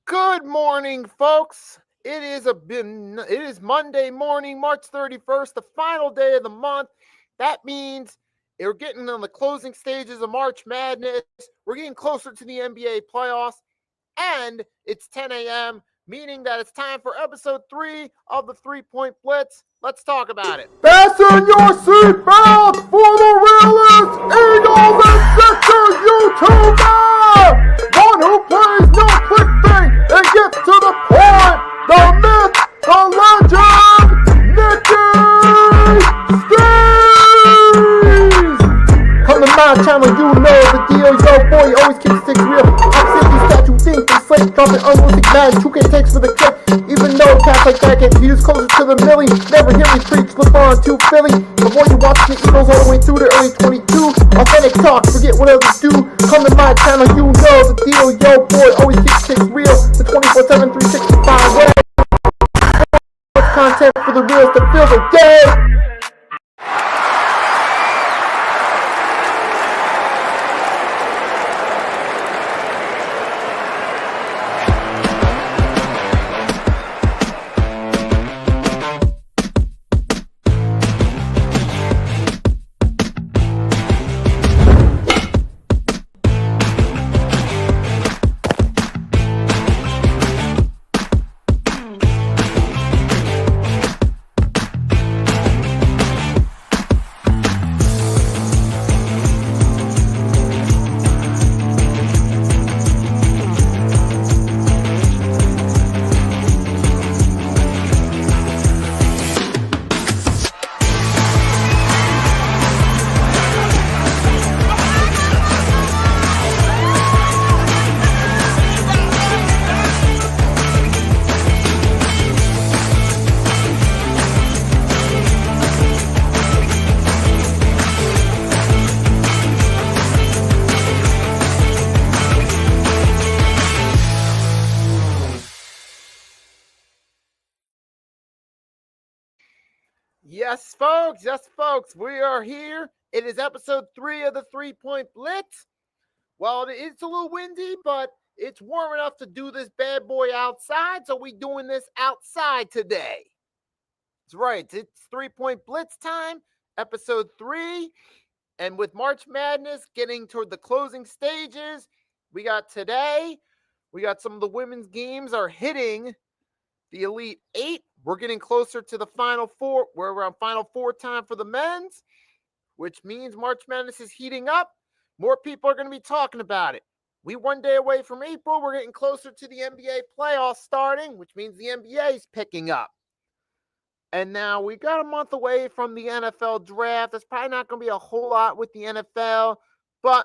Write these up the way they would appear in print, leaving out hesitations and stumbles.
Good morning, folks. It is Monday morning, March 31st, the final day of the month. That means we're getting on the closing stages of March Madness. We're getting closer to the NBA playoffs, and it's 10 a.m., meaning that it's time for episode 3 of the 3-Point Blitz. Let's talk about it. Fasten your seatbelts for the realest Eagles and Sixers YouTuber! One who plays no clickbait and gets to the point! The myth, the legend, Nicky Steves! Come to my channel, you know the deal, yo boy, always keeps things real. I'm simply statue, think and slate, dropping unrealistic man, 2K takes for the clip. Even though cats like that get views closer to the millie, never hear me preach, look on to Philly. Before you watch the Eagles all the way through the early 22, authentic talk, forget what others do. Come to my channel, you know the deal, yo boy, always keeps things real. The 24/7, 365 way. Content for the reals to fill the day. Yes, folks, we are here. It is episode 3 of the 3-Point Blitz. Well, it's a little windy, but it's warm enough to do this bad boy outside, so we're doing this outside today. That's right, it's 3-Point Blitz time, episode 3, and with March Madness getting toward the closing stages, we got some of the women's games are hitting the Elite 8. We're getting closer to the Final Four. We're around Final Four time for the men's, which means March Madness is heating up. More people are going to be talking about it. We one day away from April. We're getting closer to the NBA playoffs starting, which means the NBA is picking up. And now we got a month away from the NFL draft. There's probably not going to be a whole lot with the NFL, but,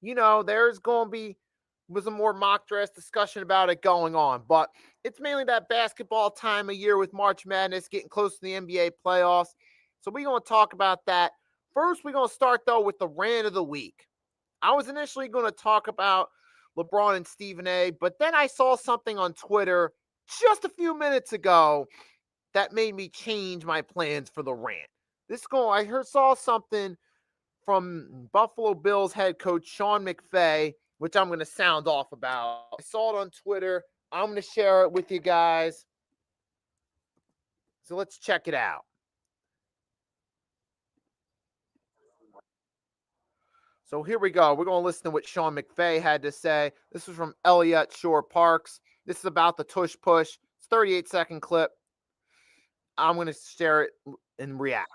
there's going to be was a more mock draft discussion about it going on. But it's mainly that basketball time of year with March Madness getting close to the NBA playoffs. So we're going to talk about that. First, we're going to start, though, with the rant of the week. I was initially going to talk about LeBron and Stephen A., but then I saw something on Twitter just a few minutes ago that made me change my plans for the rant. Saw something from Buffalo Bills head coach Sean McVay, which I'm going to sound off about. I saw it on Twitter. I'm going to share it with you guys. So let's check it out. So here we go. We're going to listen to what Sean McVay had to say. This was from Elliott Shore Parks. This is about the tush push. It's a 38-second clip. I'm going to share it and react.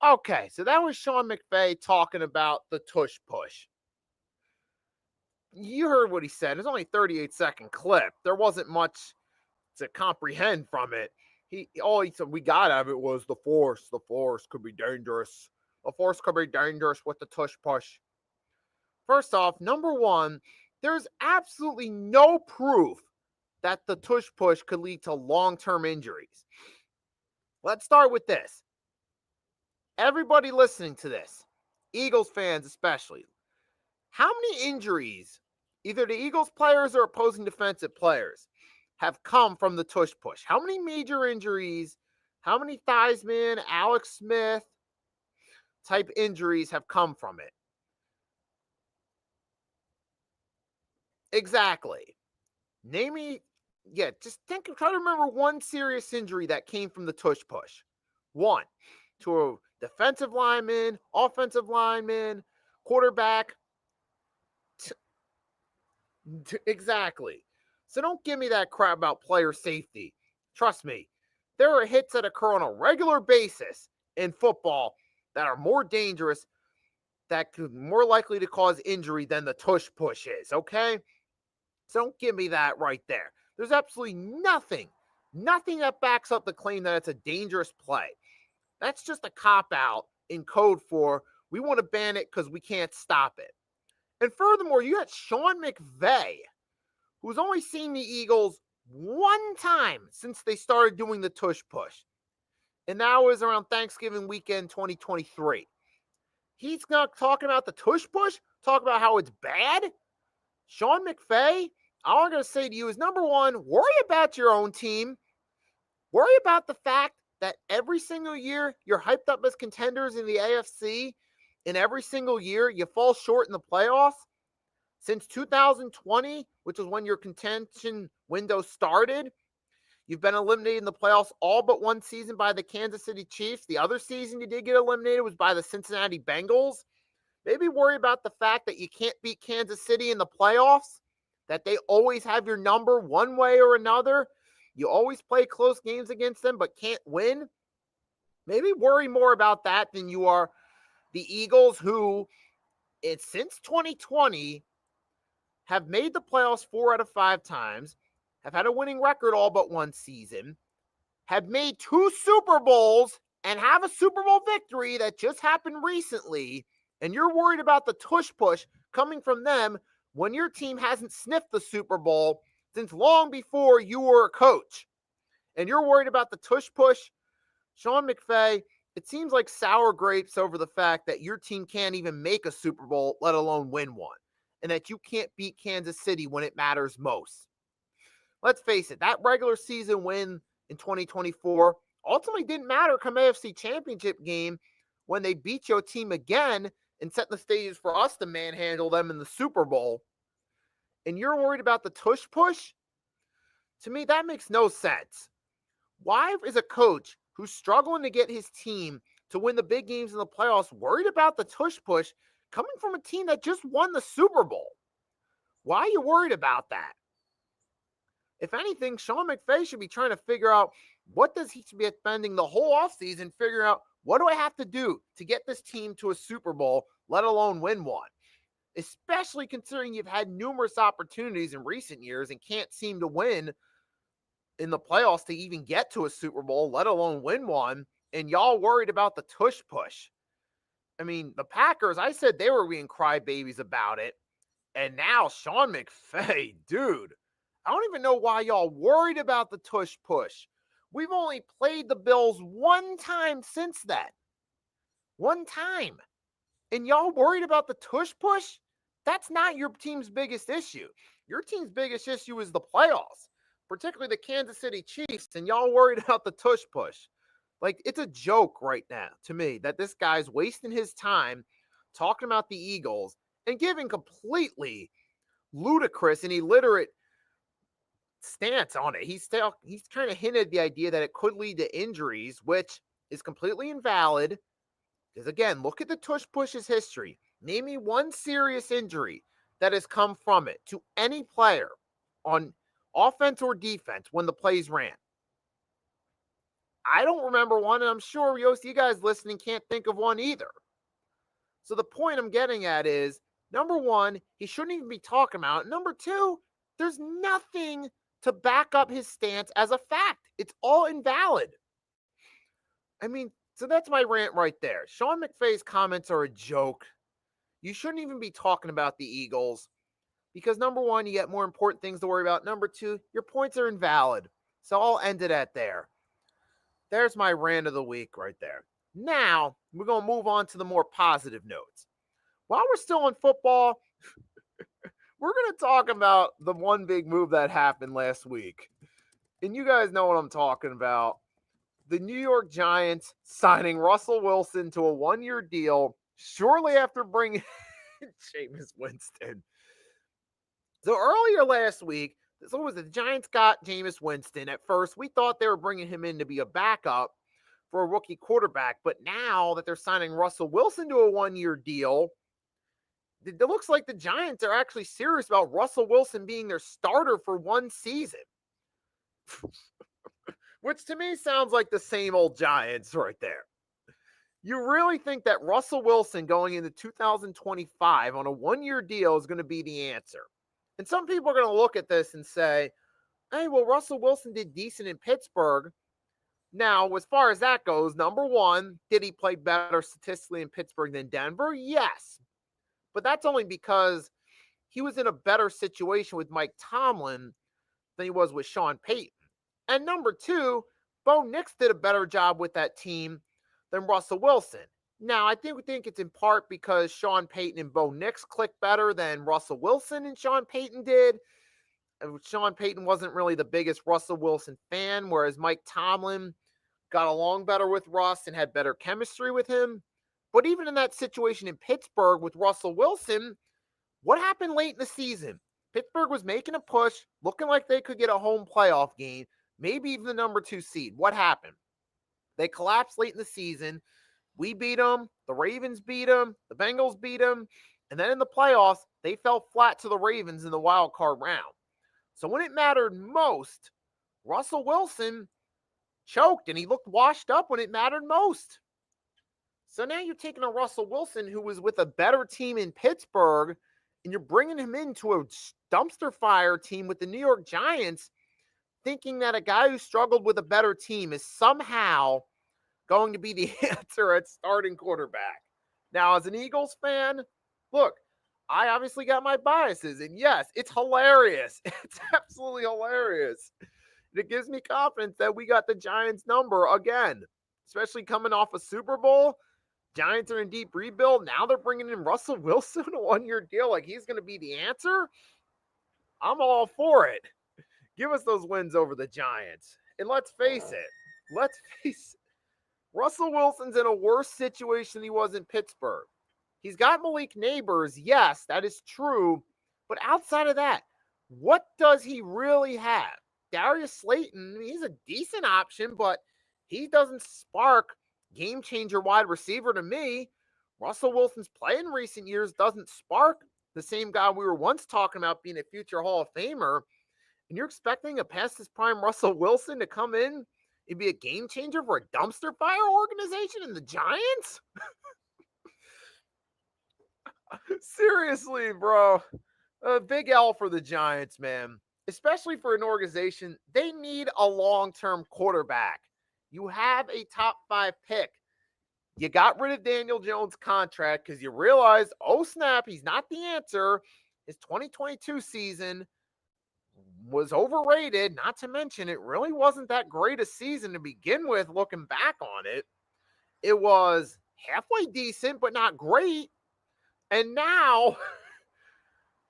Okay, so that was Sean McVay talking about the tush push. You heard what he said. It's only a 38-second clip. There wasn't much to comprehend from it. All he said we got out of it was the force. The force could be dangerous. The force could be dangerous with the tush push. First off, number one, there's absolutely no proof that the tush push could lead to long-term injuries. Let's start with this. Everybody listening to this, Eagles fans especially, how many injuries, either the Eagles players or opposing defensive players, have come from the tush push? How many major injuries, how many Theismann, Alex Smith type injuries have come from it? Exactly. Name me, just try to remember one serious injury that came from the tush push. One, to a defensive lineman, offensive lineman, quarterback. Exactly. So don't give me that crap about player safety. Trust me, there are hits that occur on a regular basis in football that are more dangerous, that could more likely to cause injury than the tush push is, okay? So don't give me that right there. There's absolutely nothing that backs up the claim that it's a dangerous play. That's just a cop-out in code for we want to ban it because we can't stop it. And furthermore, you had Sean McVay, who's only seen the Eagles one time since they started doing the tush push. And that was around Thanksgiving weekend 2023. He's not talking about the tush push, talking about how it's bad. Sean McVay, all I'm going to say to you is, number one, worry about your own team. Worry about the fact that every single year you're hyped up as contenders in the AFC, and every single year you fall short in the playoffs. Since 2020, which was when your contention window started, you've been eliminated in the playoffs all but one season by the Kansas City Chiefs. The other season you did get eliminated was by the Cincinnati Bengals. Maybe worry about the fact that you can't beat Kansas City in the playoffs, that they always have your number one way or another. You always play close games against them but can't win. Maybe worry more about that than you are the Eagles, who, since 2020, have made the playoffs 4 out of 5 times, have had a winning record all but one season, have made 2 Super Bowls, and have a Super Bowl victory that just happened recently, and you're worried about the tush push coming from them when your team hasn't sniffed the Super Bowl since long before you were a coach. And you're worried about the tush push? Sean McVay, it seems like sour grapes over the fact that your team can't even make a Super Bowl, let alone win one, and that you can't beat Kansas City when it matters most. Let's face it, that regular season win in 2024 ultimately didn't matter come AFC Championship game when they beat your team again and set the stages for us to manhandle them in the Super Bowl. And you're worried about the tush push? To me, that makes no sense. Why is a coach who's struggling to get his team to win the big games in the playoffs worried about the tush push coming from a team that just won the Super Bowl? Why are you worried about that? If anything, Sean McVay should be trying to figure out what does he should be spending the whole offseason figuring out, what do I have to do to get this team to a Super Bowl, let alone win one? Especially considering you've had numerous opportunities in recent years and can't seem to win in the playoffs to even get to a Super Bowl, let alone win one, and y'all worried about the tush push. I mean, the Packers, I said they were being crybabies about it, and now Sean McVay, dude, I don't even know why y'all worried about the tush push. We've only played the Bills one time since then. One time. And y'all worried about the tush push? That's not your team's biggest issue. Your team's biggest issue is the playoffs, particularly the Kansas City Chiefs, and y'all worried about the tush push. Like, it's a joke right now to me that this guy's wasting his time talking about the Eagles and giving completely ludicrous and illiterate stance on it. He's kind of hinted the idea that it could lead to injuries, which is completely invalid. Because again, look at the tush push's history. Name me one serious injury that has come from it to any player on offense or defense when the plays ran. I don't remember one, and I'm sure Yost, you guys listening can't think of one either. So the point I'm getting at is, number one, he shouldn't even be talking about it. Number two, there's nothing to back up his stance as a fact. It's all invalid. I mean, so that's my rant right there. Sean McVay's comments are a joke. You shouldn't even be talking about the Eagles because number one, you get more important things to worry about. Number two, your points are invalid. So I'll end it at there. There's my rant of the week right there. Now, we're going to move on to the more positive notes. While we're still in football, we're going to talk about the one big move that happened last week. And you guys know what I'm talking about. The New York Giants signing Russell Wilson to a one-year deal shortly after bringing Jameis Winston. So earlier last week, the Giants got Jameis Winston. At first, we thought they were bringing him in to be a backup for a rookie quarterback. But now that they're signing Russell Wilson to a one-year deal, it looks like the Giants are actually serious about Russell Wilson being their starter for one season. Which to me sounds like the same old Giants right there. You really think that Russell Wilson going into 2025 on a one-year deal is going to be the answer? And some people are going to look at this and say, hey, well, Russell Wilson did decent in Pittsburgh. Now, as far as that goes, number one, did he play better statistically in Pittsburgh than Denver? Yes. But that's only because he was in a better situation with Mike Tomlin than he was with Sean Payton. And number two, Bo Nix did a better job with that team than Russell Wilson. Now, I think it's in part because Sean Payton and Bo Nix clicked better than Russell Wilson and Sean Payton did. Sean Payton wasn't really the biggest Russell Wilson fan, whereas Mike Tomlin got along better with Russ and had better chemistry with him. But even in that situation in Pittsburgh with Russell Wilson, what happened late in the season? Pittsburgh was making a push, looking like they could get a home playoff game, maybe even the number 2 seed. What happened? They collapsed late in the season. We beat them. The Ravens beat them. The Bengals beat them. And then in the playoffs, they fell flat to the Ravens in the wild card round. So when it mattered most, Russell Wilson choked and he looked washed up when it mattered most. So now you're taking a Russell Wilson who was with a better team in Pittsburgh and you're bringing him into a dumpster fire team with the New York Giants, thinking that a guy who struggled with a better team is somehow going to be the answer at starting quarterback. Now, as an Eagles fan, look, I obviously got my biases, and yes, it's hilarious. It's absolutely hilarious. And it gives me confidence that we got the Giants number again, especially coming off a Super Bowl. Giants are in deep rebuild. Now they're bringing in Russell Wilson, a one-year deal, like he's going to be the answer. I'm all for it. Give us those wins over the Giants. And let's face it, Russell Wilson's in a worse situation than he was in Pittsburgh. He's got Malik Neighbors. Yes, that is true. But outside of that, what does he really have? Darius Slayton, he's a decent option, but he doesn't spark game-changer wide receiver to me. Russell Wilson's play in recent years doesn't spark the same guy we were once talking about being a future Hall of Famer. And you're expecting a past his prime Russell Wilson to come in and be a game changer for a dumpster fire organization in the Giants? Seriously, bro. A big L for the Giants, man. Especially for an organization, they need a long-term quarterback. You have a top 5 pick. You got rid of Daniel Jones' contract because you realized, oh snap, he's not the answer. His 2022 season was overrated, not to mention it really wasn't that great a season to begin with looking back on it. It was halfway decent, but not great. And now,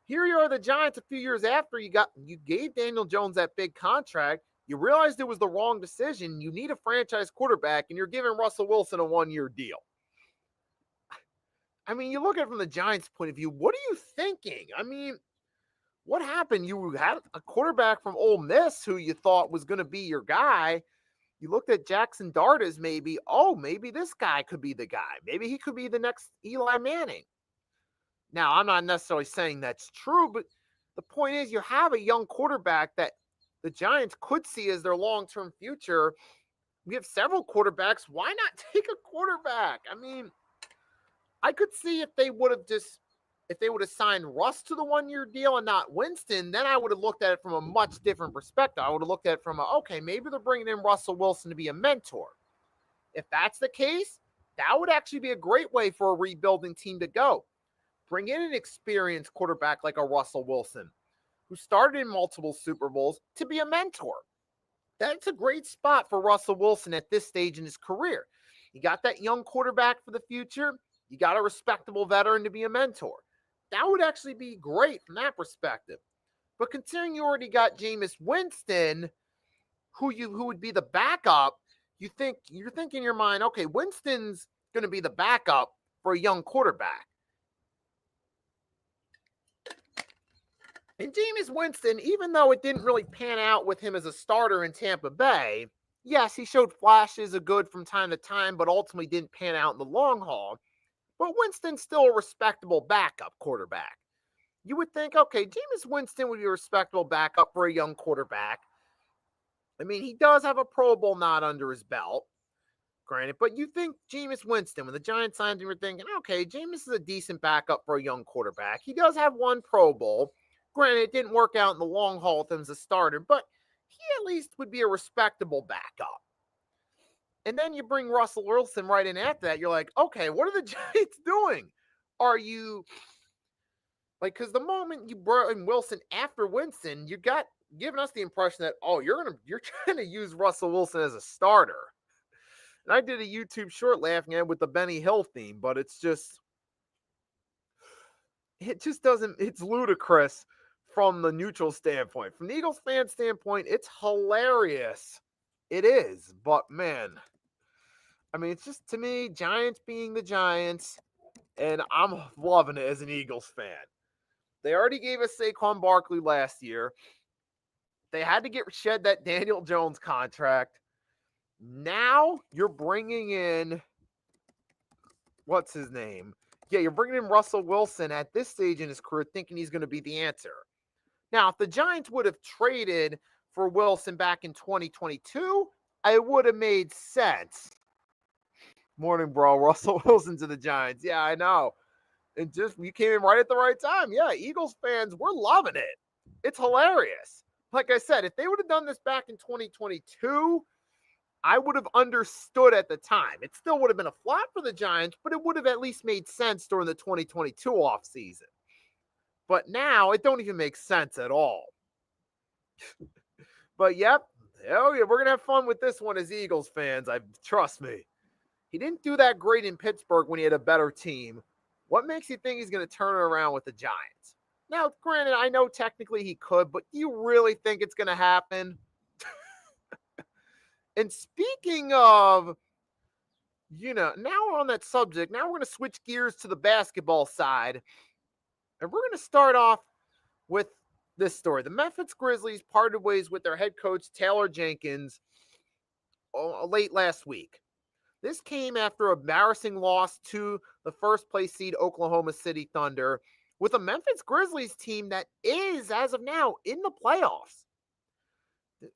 here you are, the Giants, a few years after you gave Daniel Jones that big contract. You realized it was the wrong decision. You need a franchise quarterback, and you're giving Russell Wilson a one-year deal. I mean, you look at it from the Giants' point of view. What are you thinking? I mean, what happened? You had a quarterback from Ole Miss who you thought was going to be your guy. You looked at Jackson Dart as maybe this guy could be the guy. Maybe he could be the next Eli Manning. Now, I'm not necessarily saying that's true, but the point is you have a young quarterback that the Giants could see as their long-term future. We have several quarterbacks. Why not take a quarterback? I mean, I could see if they would have just If they would have signed Russ to the 1-year deal and not Winston, then I would have looked at it from a much different perspective. I would have looked at it from okay, maybe they're bringing in Russell Wilson to be a mentor. If that's the case, that would actually be a great way for a rebuilding team to go. Bring in an experienced quarterback like a Russell Wilson, who started in multiple Super Bowls, to be a mentor. That's a great spot for Russell Wilson at this stage in his career. You got that young quarterback for the future. You got a respectable veteran to be a mentor. That would actually be great from that perspective. But considering you already got Jameis Winston, who would be the backup, you're thinking in your mind, okay, Winston's going to be the backup for a young quarterback. And Jameis Winston, even though it didn't really pan out with him as a starter in Tampa Bay, yes, he showed flashes of good from time to time, but ultimately didn't pan out in the long haul. But Winston's still a respectable backup quarterback. You would think, okay, Jameis Winston would be a respectable backup for a young quarterback. I mean, he does have a Pro Bowl nod under his belt, granted, but you think Jameis Winston, when the Giants signed him, you're thinking, okay, Jameis is a decent backup for a young quarterback. He does have one Pro Bowl. Granted, it didn't work out in the long haul with him as a starter, but he at least would be a respectable backup. And then you bring Russell Wilson right in after that. You're like, okay, what are the Giants doing? Are you like, because the moment you brought in Wilson after Winston, you got giving us the impression that, oh, you're trying to use Russell Wilson as a starter. And I did a YouTube short laughing at it with the Benny Hill theme, but it just doesn't, it's ludicrous from the neutral standpoint. From the Eagles fan standpoint, it's hilarious. It is, but man, I mean, it's just, to me, Giants being the Giants, and I'm loving it as an Eagles fan. They already gave us Saquon Barkley last year. They had to shed that Daniel Jones contract. Now you're bringing in, what's his name? Yeah, you're bringing in Russell Wilson at this stage in his career thinking he's going to be the answer. Now, if the Giants would have traded for Wilson back in 2022, it would have made sense. Morning, bro. Russell Wilson to the Giants. Yeah, I know. And just, you came in right at the right time. Yeah, Eagles fans, we're loving it. It's hilarious. Like I said, if they would have done this back in 2022, I would have understood at the time. It still would have been a flop for the Giants, but it would have at least made sense during the 2022 offseason. But now it don't even make sense at all. But yep, hell yeah, we're going to have fun with this one as Eagles fans. Trust me. He didn't do that great in Pittsburgh when he had a better team. What makes you think he's going to turn it around with the Giants? Now, granted, I know technically he could, but do you really think it's going to happen? And speaking of, now we're on that subject. Now we're going to switch gears to the basketball side. And we're going to start off with this story. The Memphis Grizzlies parted ways with their head coach, Taylor Jenkins, late last week. This came after an embarrassing loss to the first place seed Oklahoma City Thunder with a Memphis Grizzlies team that is, as of now, in the playoffs.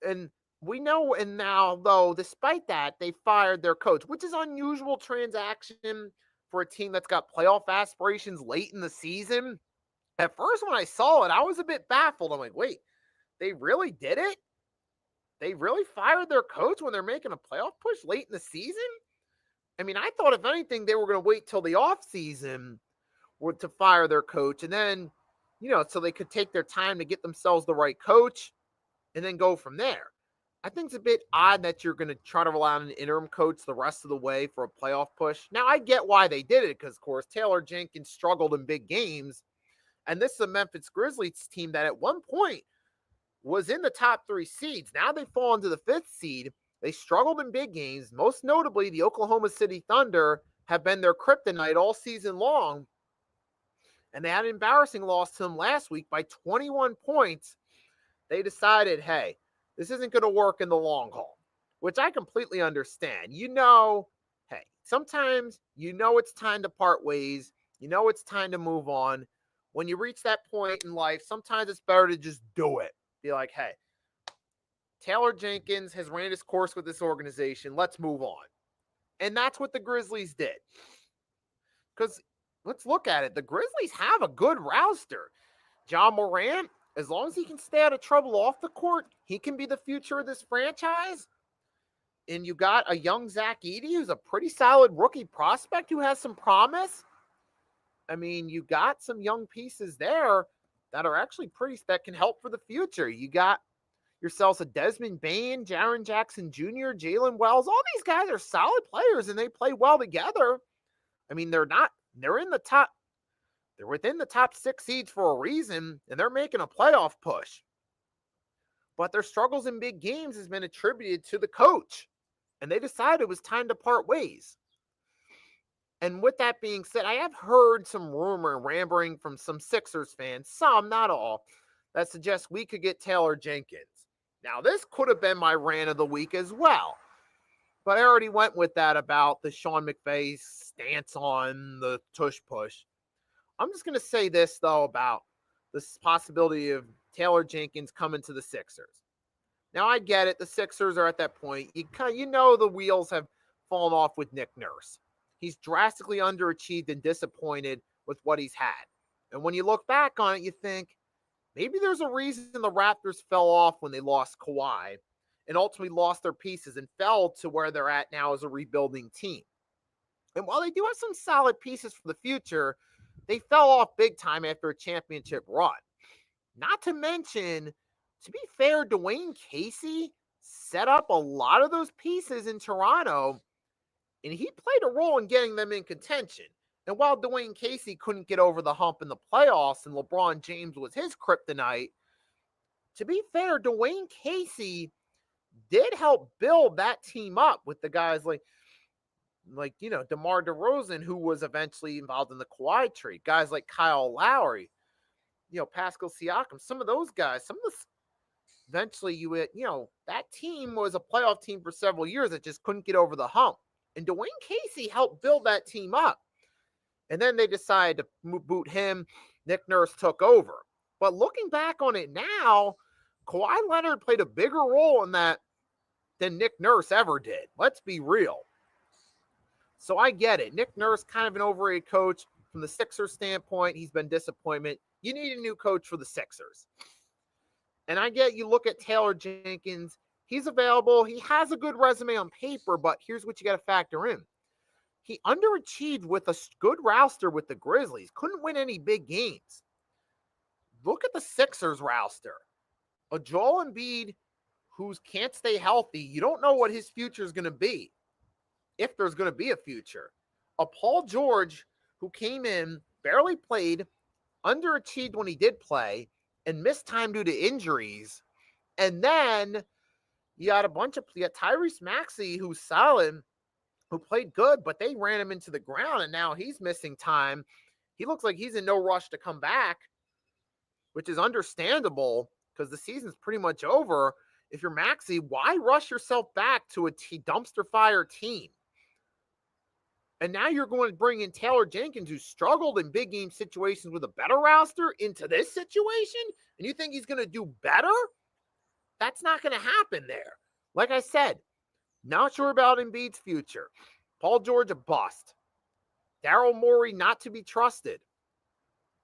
And we know, and now, though, despite that, they fired their coach, which is an unusual transaction for a team that's got playoff aspirations late in the season. At first, when I saw it, I was a bit baffled. I'm like, wait, they really did it? They really fired their coach when they're making a playoff push late in the season? I mean, I thought, if anything, they were going to wait till the offseason to fire their coach. And then, so they could take their time to get themselves the right coach and then go from there. I think it's a bit odd that you're going to try to rely on an interim coach the rest of the way for a playoff push. Now, I get why they did it because, of course, Taylor Jenkins struggled in big games. And this is a Memphis Grizzlies team that at one point was in the top 3 seeds. Now they fall into the 5th seed. They struggled in big games. Most notably, the Oklahoma City Thunder have been their kryptonite all season long. And they had an embarrassing loss to them last week by 21 points. They decided, hey, this isn't going to work in the long haul, which I completely understand. Hey, sometimes it's time to part ways. It's time to move on. When you reach that point in life, sometimes it's better to just do it. Be like, hey, Taylor Jenkins has ran his course with this organization. Let's move on. And that's what the Grizzlies did. Because let's look at it. The Grizzlies have a good roster. John Morant, as long as he can stay out of trouble off the court, he can be the future of this franchise. And you got a young Zach Edey, who's a pretty solid rookie prospect who has some promise. I mean, you got some young pieces there that are actually that can help for the future. You got yourselves a Desmond Bain, Jaren Jackson Jr., Jalen Wells. All these guys are solid players and they play well together. I mean, they're within the top 6 seeds for a reason, and they're making a playoff push. But their struggles in big games has been attributed to the coach, and they decided it was time to part ways. And with that being said, I have heard some rumor rambling from some Sixers fans, some, not all, that suggests we could get Taylor Jenkins. Now, this could have been my rant of the week as well, but I already went with that about the Sean McVay stance on the tush push. I'm just going to say this, though, about this possibility of Taylor Jenkins coming to the Sixers. Now, I get it. The Sixers are at that point. You know the wheels have fallen off with Nick Nurse. He's drastically underachieved and disappointed with what he's had. And when you look back on it, you think, maybe there's a reason the Raptors fell off when they lost Kawhi and ultimately lost their pieces and fell to where they're at now as a rebuilding team. And while they do have some solid pieces for the future, they fell off big time after a championship run. Not to mention, to be fair, Dwayne Casey set up a lot of those pieces in Toronto, and he played a role in getting them in contention. And while Dwayne Casey couldn't get over the hump in the playoffs and LeBron James was his kryptonite, to be fair, Dwayne Casey did help build that team up with the guys like DeMar DeRozan, who was eventually involved in the Kawhi trade. Guys like Kyle Lowry, Pascal Siakam, some of those guys, eventually that team was a playoff team for several years that just couldn't get over the hump. And Dwayne Casey helped build that team up. And then they decided to boot him. Nick Nurse took over. But looking back on it now, Kawhi Leonard played a bigger role in that than Nick Nurse ever did. Let's be real. So I get it. Nick Nurse, kind of an overrated coach. From the Sixers standpoint, he's been disappointment. You need a new coach for the Sixers. And I get you look at Taylor Jenkins. He's available. He has a good resume on paper, but here's what you got to factor in. He underachieved with a good roster with the Grizzlies. Couldn't win any big games. Look at the Sixers roster. A Joel Embiid who can't stay healthy. You don't know what his future is going to be, if there's going to be a future. A Paul George who came in, barely played, underachieved when he did play, and missed time due to injuries. And then you got Tyrese Maxey, who's solid, who played good, but they ran him into the ground, and now he's missing time. He looks like he's in no rush to come back, which is understandable because the season's pretty much over. If you're Maxey, why rush yourself back to a dumpster fire team? And now you're going to bring in Taylor Jenkins, who struggled in big game situations with a better roster, into this situation, and you think he's going to do better? That's not going to happen there. Like I said, not sure about Embiid's future. Paul George, a bust. Daryl Morey, not to be trusted.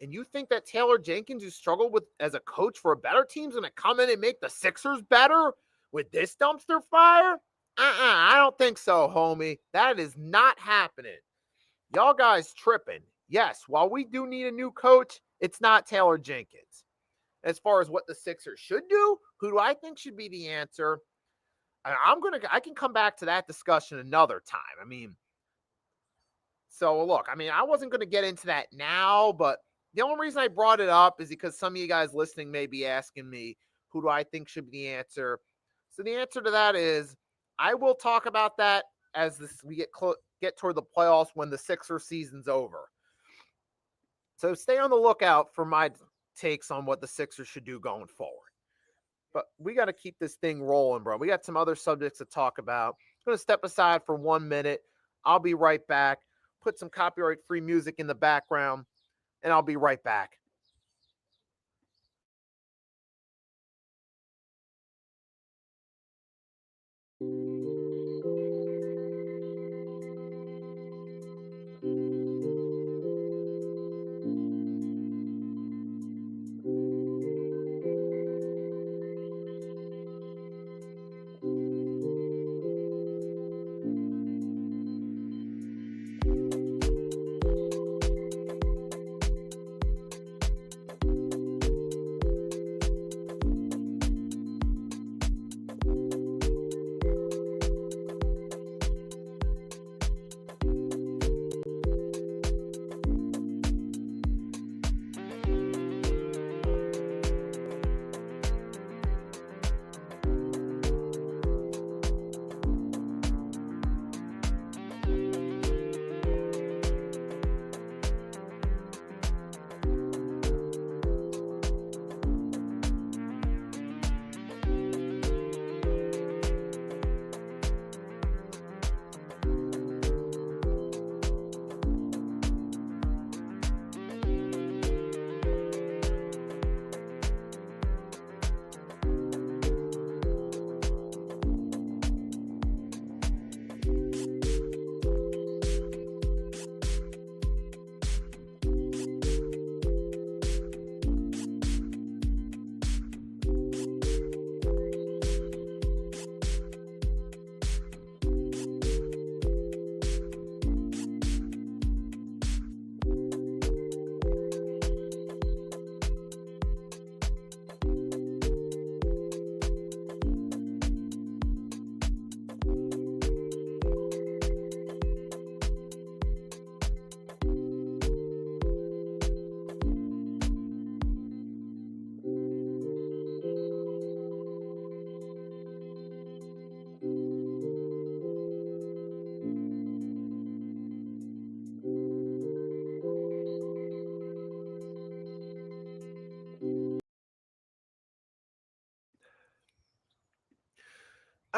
And you think that Taylor Jenkins, who struggled with as a coach for a better team, is going to come in and make the Sixers better with this dumpster fire? I don't think so, homie. That is not happening. Y'all guys tripping. Yes, while we do need a new coach, it's not Taylor Jenkins. As far as what the Sixers should do, who do I think should be the answer? I can come back to that discussion another time. I wasn't going to get into that now, but the only reason I brought it up is because some of you guys listening may be asking me, who do I think should be the answer? So the answer to that is, I will talk about that as we get toward the playoffs when the Sixers season's over. So stay on the lookout for my takes on what the Sixers should do going forward. But we got to keep this thing rolling, bro. We got some other subjects to talk about. I'm going to step aside for 1 minute. I'll be right back. Put some copyright-free music in the background, and I'll be right back.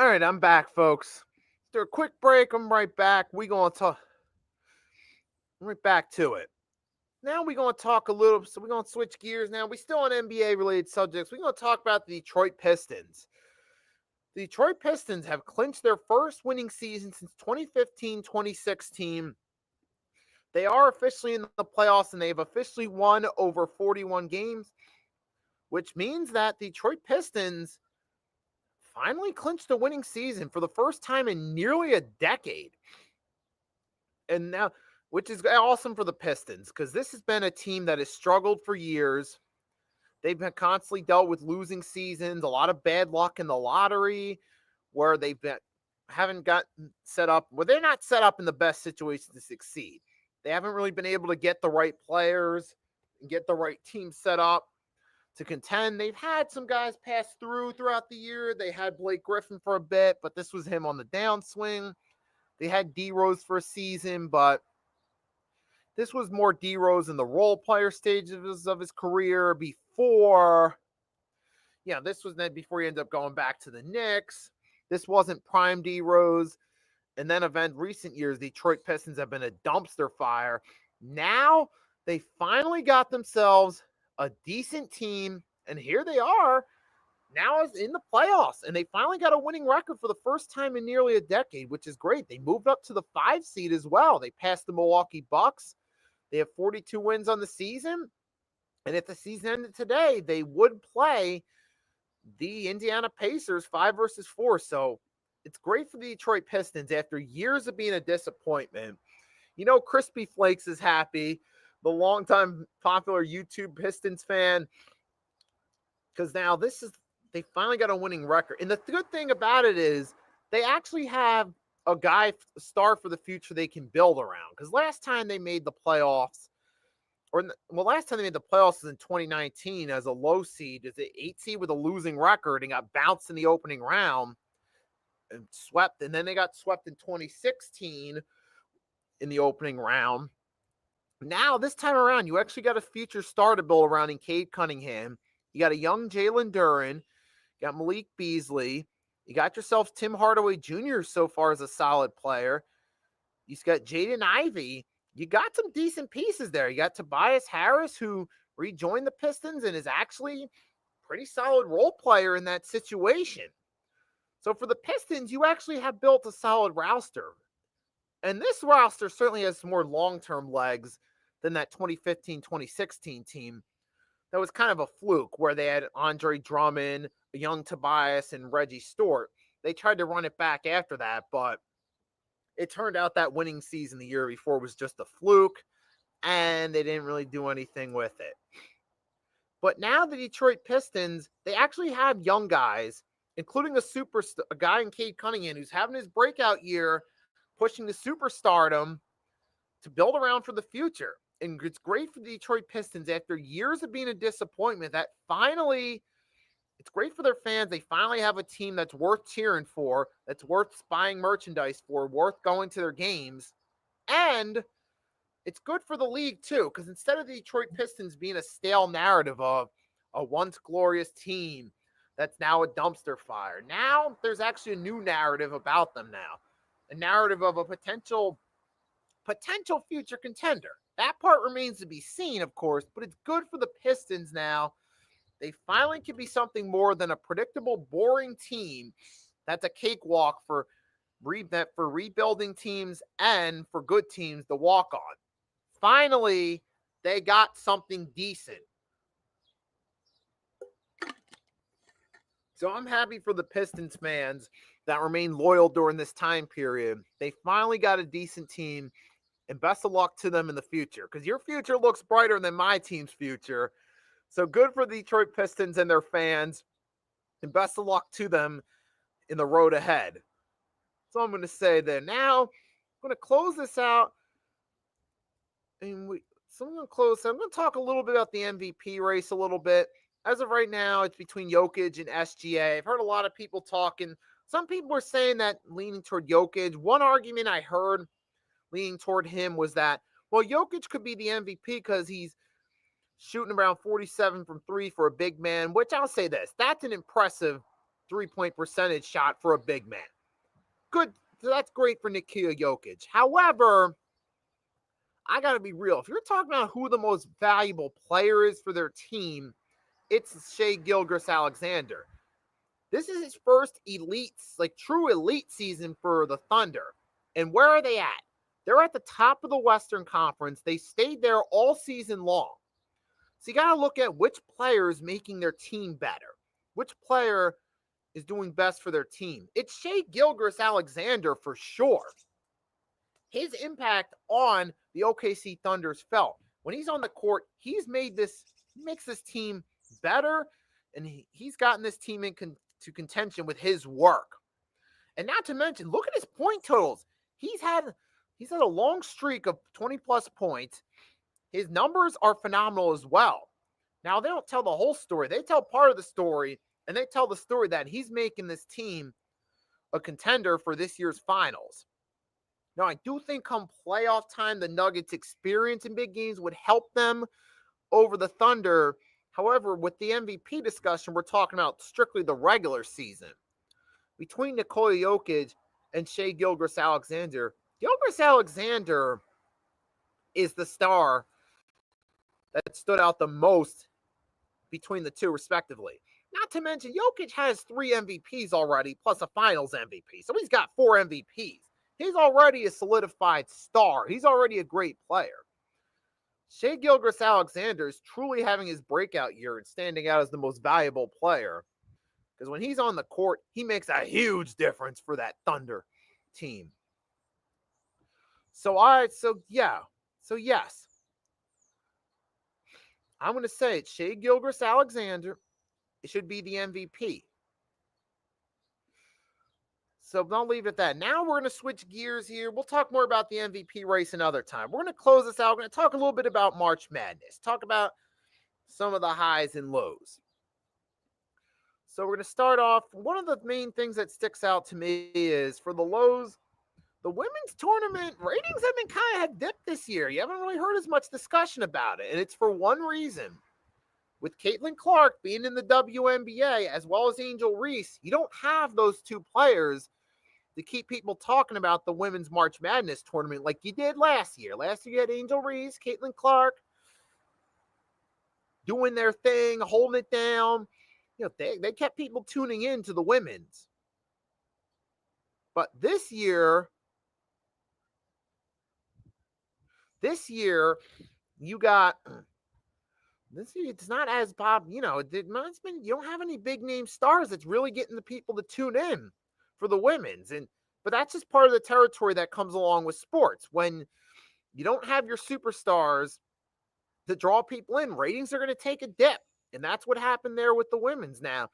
All right, I'm back, folks. After a quick break, I'm right back. We gonna talk right back to it. Now we're gonna talk a little. So we're gonna switch gears. Now we still on NBA related subjects. We're gonna talk about the Detroit Pistons. The Detroit Pistons have clinched their first winning season since 2015-2016. They are officially in the playoffs and they've officially won over 41 games, which means that the Detroit Pistons finally clinched a winning season for the first time in nearly a decade. And now, which is awesome for the Pistons, because this has been a team that has struggled for years. They've been constantly dealt with losing seasons, a lot of bad luck in the lottery, where haven't gotten set up, where they're not set up in the best situation to succeed. They haven't really been able to get the right players and get the right team set up to contend. They've had some guys pass throughout the year. They had Blake Griffin for a bit, but this was him on the downswing. They had D-Rose for a season, but this was more D-Rose in the role player stages of his career before. Yeah, this was then before he ended up going back to the Knicks. This wasn't prime D-Rose. And then recent years, the Detroit Pistons have been a dumpster fire. Now they finally got themselves a decent team, and here they are now in the playoffs, and they finally got a winning record for the first time in nearly a decade, which is great. They moved up to the 5 seed as well. They passed the Milwaukee Bucks. They have 42 wins on the season, and if the season ended today, they would play the Indiana Pacers 5-4. So it's great for the Detroit Pistons after years of being a disappointment. You know, Crispy Flakes is happy, the longtime popular YouTube Pistons fan, because now they finally got a winning record. And the good thing about it is they actually have a star for the future they can build around. Because last time they made the playoffs, last time they made the playoffs was in 2019 as a low seed, as an 8 seed with a losing record, and got bounced in the opening round and swept. And then they got swept in 2016 in the opening round. Now, this time around, you actually got a future star to build around in Cade Cunningham. You got a young Jalen Duren. You got Malik Beasley. You got yourself Tim Hardaway Jr. so far as a solid player. You got Jaden Ivey. You got some decent pieces there. You got Tobias Harris, who rejoined the Pistons and is actually a pretty solid role player in that situation. So for the Pistons, you actually have built a solid roster. And this roster certainly has some more long-term legs than that 2015-2016 team. That was kind of a fluke where they had Andre Drummond, a young Tobias, and Reggie Stewart. They tried to run it back after that, but it turned out that winning season the year before was just a fluke, and they didn't really do anything with it. But now the Detroit Pistons, they actually have young guys, including a guy in Cade Cunningham who's having his breakout year, pushing to superstardom to build around for the future. And it's great for the Detroit Pistons after years of being a disappointment that finally, it's great for their fans. They finally have a team that's worth cheering for, that's worth buying merchandise for, worth going to their games. And it's good for the league too, because instead of the Detroit Pistons being a stale narrative of a once glorious team that's now a dumpster fire, now there's actually a new narrative about them now. A narrative of a potential future contender. That part remains to be seen, of course, but it's good for the Pistons now. They finally can be something more than a predictable, boring team that's a cakewalk for rebuilding teams and for good teams to walk on. Finally, they got something decent. So I'm happy for the Pistons fans that remain loyal during this time period. They finally got a decent team, and best of luck to them in the future, because your future looks brighter than my team's future. So good for the Detroit Pistons and their fans, and best of luck to them in the road ahead. So I'm going to say that now. I'm going to close this out, and I'm going to talk a little bit about the MVP race a little bit. As of right now, it's between Jokic and SGA. I've heard a lot of people talking. Some people are saying that leaning toward Jokic. One argument I heard leaning toward him was that, well, Jokic could be the MVP because he's shooting around 47 from 3 for a big man, which I'll say this. That's an impressive 3-point percentage shot for a big man. Good. So that's great for Nikola Jokic. However, I got to be real. If you're talking about who the most valuable player is for their team, it's Shai Gilgeous-Alexander. This is his first elite, like true elite season for the Thunder. And where are they at? They're at the top of the Western Conference. They stayed there all season long. So you got to look at which player is making their team better. Which player is doing best for their team. It's Shai Gilgeous-Alexander for sure. His impact on the OKC Thunder's felt. When he's on the court, he makes this team better, and he's gotten this team into contention with his work. And not to mention, look at his point totals. He's had a long streak of 20-plus points. His numbers are phenomenal as well. Now, they don't tell the whole story. They tell part of the story, and they tell the story that he's making this team a contender for this year's finals. Now, I do think come playoff time, the Nuggets' experience in big games would help them over the Thunder. However, with the MVP discussion, we're talking about strictly the regular season. Between Nikola Jokic and Shai Gilgeous-Alexander, Gilgeous-Alexander is the star that stood out the most between the two, respectively. Not to mention, Jokic has 3 MVPs already, plus a finals MVP. So he's got 4 MVPs. He's already a solidified star. He's already a great player. Shai Gilgeous-Alexander is truly having his breakout year and standing out as the most valuable player. Because when he's on the court, he makes a huge difference for that Thunder team. So yes. I'm going to say it's Shai Gilgeous-Alexander. It should be the MVP. So I'll leave it at that. Now we're going to switch gears here. We'll talk more about the MVP race another time. We're going to close this out. We're going to talk a little bit about March Madness. Talk about some of the highs and lows. So we're going to start off. One of the main things that sticks out to me is for the lows, the women's tournament ratings have been kind of dipped this year. You haven't really heard as much discussion about it. And it's for one reason. With Caitlin Clark being in the WNBA as well as Angel Reese, you don't have those two players to keep people talking about the women's March Madness tournament like you did last year. Last year you had Angel Reese, Caitlin Clark doing their thing, holding it down. You know, they kept people tuning in to the women's. But this year you got... This year, it's not as Bob, you don't have any big name stars that's really getting the people to tune in for the women's. But that's just part of the territory that comes along with sports. When you don't have your superstars to draw people in, ratings are going to take a dip. And that's what happened there with the women's. Now,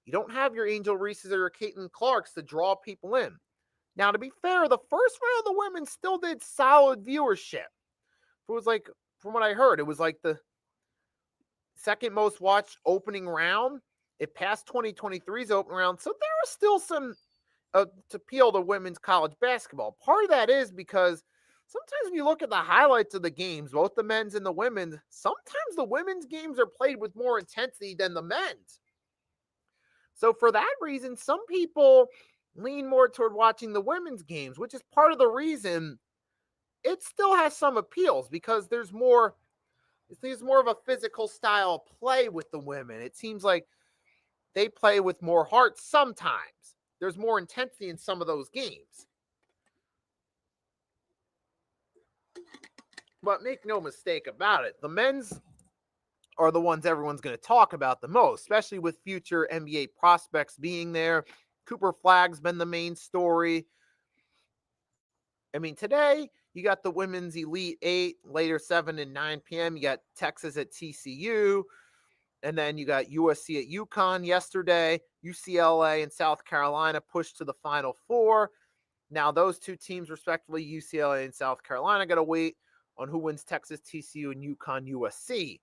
you don't have your Angel Reeses or your Caitlin Clarks to draw people in. Now, to be fair, the first round of the women still did solid viewership. It was like, from what I heard, it was like the second most watched opening round. It passed 2023's opening round. So there are still some to appeal to women's college basketball. Part of that is because sometimes when you look at the highlights of the games, both the men's and the women's, sometimes the women's games are played with more intensity than the men's. So for that reason, some people lean more toward watching the women's games, which is part of the reason it still has some appeals, because there's more of a physical style play with the women. It seems like they play with more heart sometimes. There's more intensity in some of those games. But make no mistake about it, the men's are the ones everyone's going to talk about the most, especially with future NBA prospects being there. Cooper Flagg's been the main story. I mean, today you got the women's Elite 8, later 7 and 9 p.m. You got Texas at TCU, and then you got USC at UConn yesterday. UCLA and South Carolina pushed to the Final Four. Now those two teams, respectively, UCLA and South Carolina, got to wait on who wins Texas, TCU, and UConn, USC.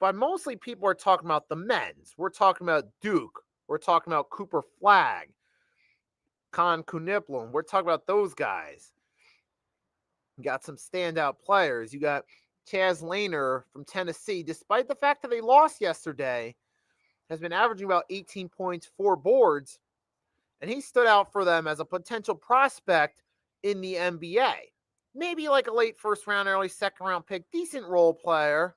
But mostly people are talking about the men's. We're talking about Duke. We're talking about Cooper Flagg, Con Kuniplum. We're talking about those guys. You got some standout players. You got Chaz Laner from Tennessee. Despite the fact that they lost yesterday, has been averaging about 18 points, 4 boards, and he stood out for them as a potential prospect in the NBA. Maybe like a late first round, early second round pick, decent role player.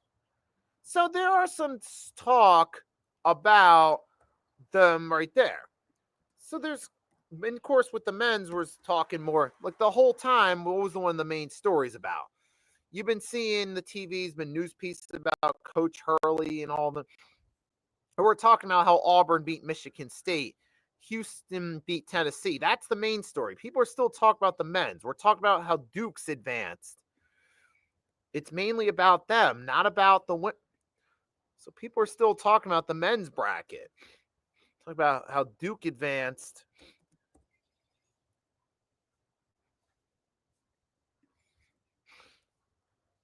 So there are some talk about them right there. So there's, and of course, with the men's, we're talking more like the whole time. What was one of the main stories about? You've been seeing the TV's been news pieces about Coach Hurley and all the. We're talking about how Auburn beat Michigan State, Houston beat Tennessee. That's the main story. People are still talking about the men's. We're talking about how Duke's advanced. It's mainly about them, not about the. So people are still talking about the men's bracket. Talk about how Duke advanced.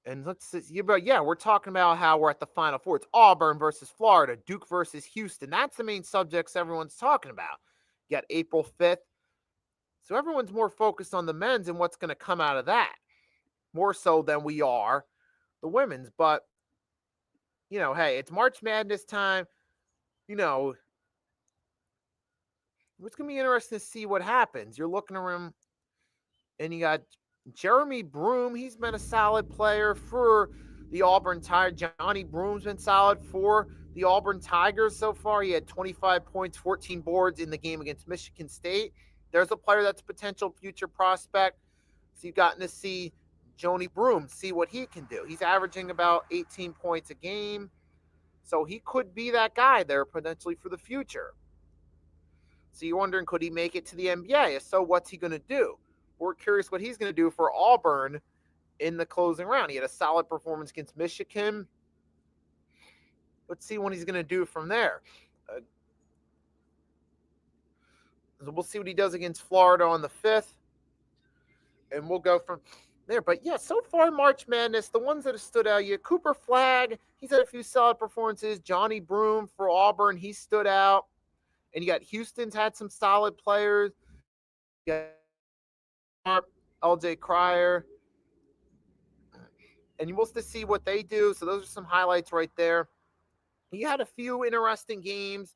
And let's see, but yeah, we're talking about how we're at the Final Four. It's Auburn versus Florida, Duke versus Houston. That's the main subjects everyone's talking about. You got April 5th. So everyone's more focused on the men's and what's going to come out of that. More so than we are the women's. But, you know, hey, it's March Madness time. You know, it's going to be interesting to see what happens. You're looking around and you got Jeremy Broome. He's been a solid player for the Auburn Tigers. Johnny Broome's been solid for the Auburn Tigers so far. He had 25 points, 14 boards in the game against Michigan State. There's a player that's a potential future prospect. So you've gotten to see Johnny Broome, see what he can do. He's averaging about 18 points a game. So he could be that guy there potentially for the future. So you're wondering, could he make it to the NBA? If so, what's he going to do? We're curious what he's going to do for Auburn in the closing round. He had a solid performance against Michigan. Let's see what he's going to do from there. So we'll see what he does against Florida on the 5th. And we'll go from there. But yeah, so far March Madness, the ones that have stood out, you Cooper Flagg, he's had a few solid performances. Johnny Broome for Auburn, he stood out. And you got Houston's had some solid players. You got LJ Cryer. And you will to see what they do. So those are some highlights right there. You had a few interesting games.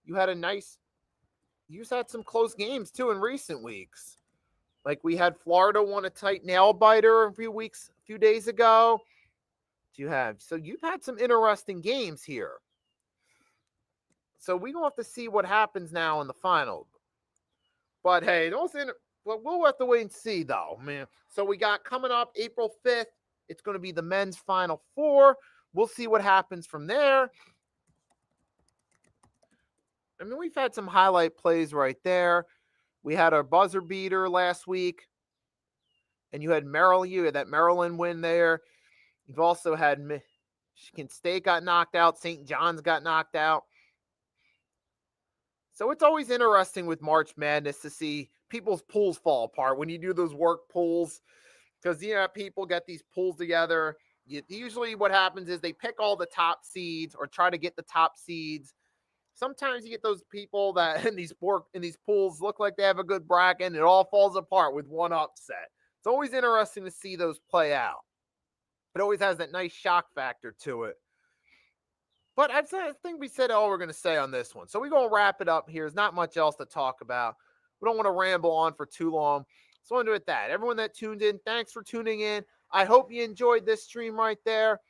You just had some close games too in recent weeks. Like we had Florida won a tight nail biter a few days ago. So you've had some interesting games here. So we're going to have to see what happens now in the final. But hey, we'll have to wait and see though, man. So we got coming up April 5th. It's going to be the men's Final Four. We'll see what happens from there. I mean, we've had some highlight plays right there. We had our buzzer beater last week. And you had that Maryland win there. You've also had Michigan State got knocked out. St. John's got knocked out. So it's always interesting with March Madness to see people's pools fall apart when you do those work pools. Because, people get these pools together. Usually what happens is they pick all the top seeds or try to get the top seeds. Sometimes you get those people that in these pools look like they have a good bracket and it all falls apart with one upset. It's always interesting to see those play out. It always has that nice shock factor to it. But I think we said all we're going to say on this one. So we're going to wrap it up here. There's not much else to talk about. We don't want to ramble on for too long. So I'm going to do it that. Everyone that tuned in, thanks for tuning in. I hope you enjoyed this stream right there.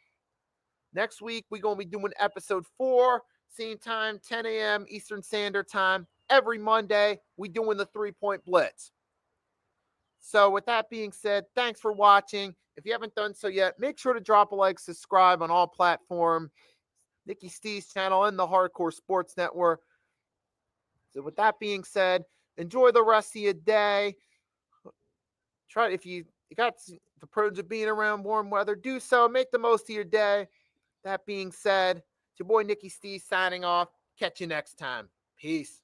Next week, we're going to be doing episode 4. Same time, 10 a.m. Eastern Standard Time. Every Monday, we're doing the 3-point blitz. So with that being said, thanks for watching. If you haven't done so yet, make sure to drop a like, subscribe on all platforms. Nikki Steve's channel and the Hardcore Sports Network. So with that being said, enjoy the rest of your day. If you got the privilege of being around warm weather, do so. Make the most of your day. That being said, it's your boy Nikki Steve signing off. Catch you next time. Peace.